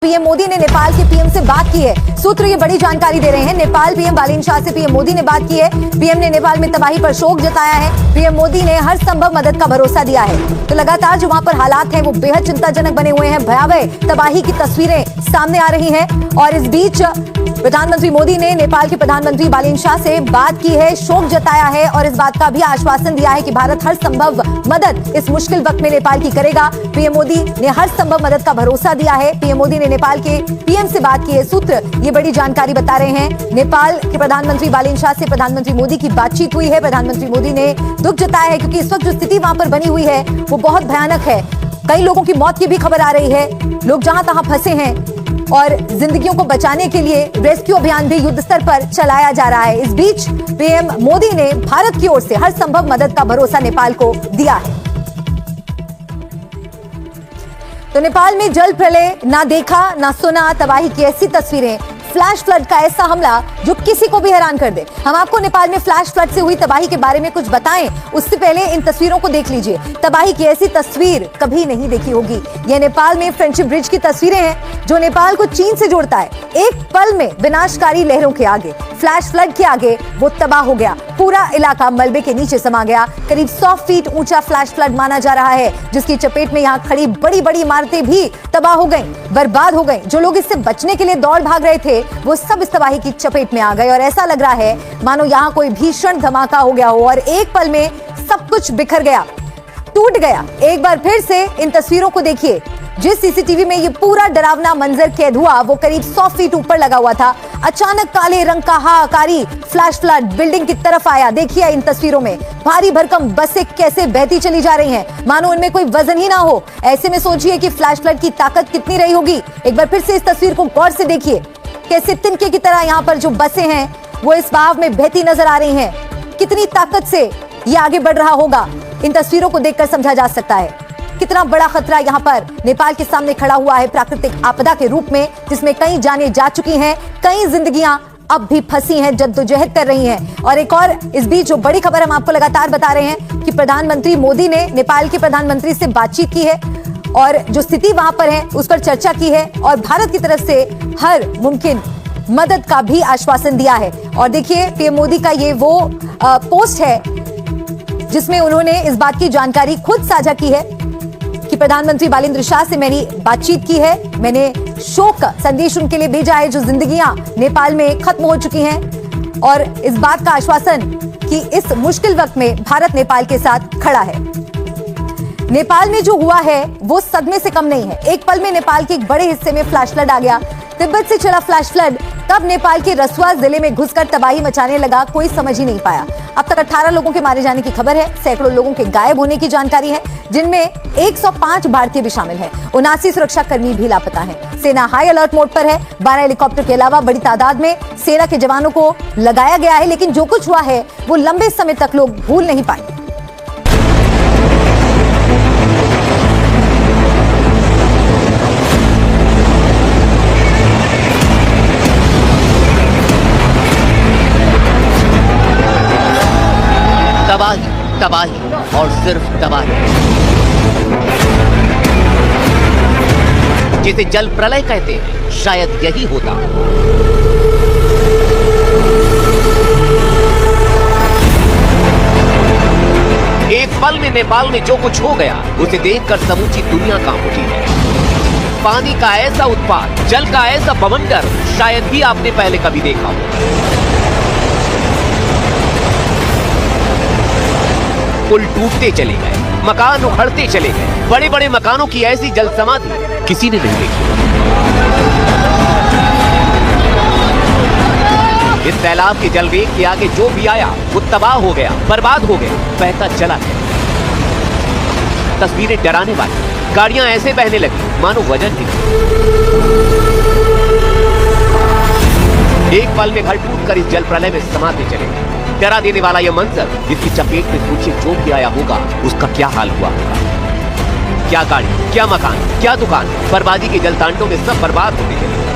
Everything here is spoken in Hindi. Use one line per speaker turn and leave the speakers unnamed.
पीएम मोदी ने नेपाल के पीएम से बात की है। सूत्र ये बड़ी जानकारी दे रहे हैं। नेपाल पीएम बालिन शाह से पीएम मोदी ने बात की है। पीएम ने नेपाल में तबाही पर शोक जताया है। पीएम मोदी ने हर संभव मदद का भरोसा दिया है। तो लगातार जो वहां पर हालात हैं वो बेहद चिंताजनक बने हुए हैं। भयावह तबाही की तस्वीरें सामने आ रही हैं और इस बीच प्रधानमंत्री मोदी ने नेपाल के प्रधानमंत्री बालिन शाह से बात की है, शोक जताया है और इस बात का भी आश्वासन दिया है कि भारत हर संभव मदद इस मुश्किल वक्त में नेपाल की करेगा। पीएम मोदी ने हर संभव मदद का भरोसा दिया है। पीएम मोदी ने नेपाल के पीएम से बात की है। सूत्र ये बड़ी जानकारी बता रहे हैं। नेपाल के प्रधानमंत्री बालिन शाह से प्रधानमंत्री मोदी की बातचीत हुई है। प्रधानमंत्री मोदी ने दुख जताया है क्योंकि इस वक्त जो स्थिति वहां पर बनी हुई है वो बहुत भयानक है। कई लोगों की मौत की भी खबर आ रही है। लोग जहां तहां फंसे हैं और जिंदगियों को बचाने के लिए रेस्क्यू अभियान भी युद्ध स्तर पर चलाया जा रहा है। इस बीच पीएम मोदी ने भारत की ओर से हर संभव मदद का भरोसा नेपाल को दिया है। तो नेपाल में जल प्रलय ना देखा ना सुना, तबाही की ऐसी तस्वीरें, फ्लैश फ्लड का ऐसा हमला जो किसी को भी हैरान कर दे। हम आपको नेपाल में फ्लैश फ्लड से हुई तबाही के बारे में कुछ बताएं, उससे पहले इन तस्वीरों को देख लीजिए। तबाही की ऐसी तस्वीर कभी नहीं देखी होगी। यह नेपाल में फ्रेंडशिप ब्रिज की तस्वीरें हैं जो नेपाल को चीन से जोड़ता है। एक पल में विनाशकारी लहरों के आगे, फ्लैश फ्लड के आगे वो तबाह हो गया। पूरा इलाका मलबे के नीचे समा गया। करीब 100 फीट ऊंचा फ्लैश फ्लड माना जा रहा है जिसकी चपेट में यहाँ खड़ी बड़ी बड़ी इमारतें भी तबाह हो गईं, बर्बाद हो गईं। जो लोग इससे बचने के लिए दौड़ भाग रहे थे वो सब इस तबाही की चपेट में आ गए और ऐसा लग रहा है मानो यहाँ कोई भीषण धमाका हो गया हो और एक पल में सब कुछ बिखर गया, टूट गया। एक बार फिर से इन तस्वीरों को देखिए। जिस सीसीटीवी में ये पूरा डरावना मंजर कैद हुआ वो करीब 100 फीट ऊपर लगा हुआ था। अचानक काले रंग का हाहाकारी फ्लैश फ्लड बिल्डिंग की तरफ आया। देखिए इन तस्वीरों में भारी भरकम बसें कैसे बहती चली जा रही हैं, मानो उनमें कोई वजन ही ना हो। ऐसे में सोचिए कि फ्लैश फ्लड की ताकत कितनी रही होगी। एक बार फिर से इस तस्वीर को गौर से देखिए। कैसे तिनके की तरह यहाँ पर जो बसें हैं वो इस बहाव में बहती नजर आ रही हैं। कितनी ताकत से ये आगे बढ़ रहा होगा इन तस्वीरों को देखकर समझा जा सकता है। कितना बड़ा खतरा यहाँ पर नेपाल के सामने खड़ा हुआ है प्राकृतिक आपदा के रूप में, जिसमें कई जानें जा चुकी हैं, कई जिंदगियां अब भी फंसी हैं, जद्दोजहद कर रही हैं। और एक और इस बीच जो बड़ी खबर हम आपको लगातार बता रहे हैं कि प्रधानमंत्री मोदी ने नेपाल के प्रधानमंत्री से बातचीत की है और जो स्थिति वहां पर है उस पर चर्चा की है और भारत की तरफ से हर मुमकिन मदद का भी आश्वासन दिया है। और देखिए पीएम मोदी का ये वो पोस्ट है जिसमें उन्होंने इस बात की जानकारी खुद साझा की है कि प्रधानमंत्री बालिन शाह से मेरी बातचीत की है। मैंने शोक संदेश उनके लिए भेजा है जो जिंदगियां नेपाल में खत्म हो चुकी हैं और इस बात का आश्वासन कि इस मुश्किल वक्त में भारत नेपाल के साथ खड़ा है। नेपाल में जो हुआ है वो सदमे से कम नहीं है। एक पल में नेपाल के एक बड़े हिस्से में फ्लैश फ्लड आ गया। तिब्बत से चला फ्लैश फ्लड तब नेपाल के रसुआ जिले में घुसकर तबाही मचाने लगा, कोई समझ ही नहीं पाया। अब तक 18 लोगों के मारे जाने की खबर है, सैकड़ों लोगों के गायब होने की जानकारी है, जिनमें 105 भारतीय भी शामिल हैं। 79 सुरक्षा कर्मी भी लापता हैं। सेना हाई अलर्ट मोड पर है। 12 हेलीकॉप्टर के अलावा बड़ी तादाद में सेना के जवानों को लगाया गया है, लेकिन जो कुछ हुआ है वो लंबे समय तक लोग भूल नहीं पाए।
तबाही, तबाही और सिर्फ तबाही, जिसे जल प्रलय कहते हैं, शायद यही होता। एक पल में नेपाल में जो कुछ हो गया उसे देखकर समूची दुनिया कांप उठी है। पानी का ऐसा उत्पात, जल का ऐसा बवंडर शायद ही आपने पहले कभी देखा हो। पुल टूटते चले गए, मकान उखड़ते चले गए। बड़े बड़े मकानों की ऐसी जल समाधि किसी ने नहीं देखी। इस सैलाब के जलवेग के आगे जो भी आया वो तबाह हो गया, बर्बाद हो गया, बहता चला गया। तस्वीरें डराने वाली, गाड़ियां ऐसे बहने लगी मानो वजन नहीं। एक पल में घर टूटकर इस जल प्रलय में समाते चले गए। डरा देने वाला यह मंजर, जिसकी चपेट में सोचिए जो भी आया होगा उसका क्या हाल हुआ होगा। क्या गाड़ी, क्या मकान, क्या दुकान, बर्बादी के जलतांडों में सब बर्बाद होने लगे।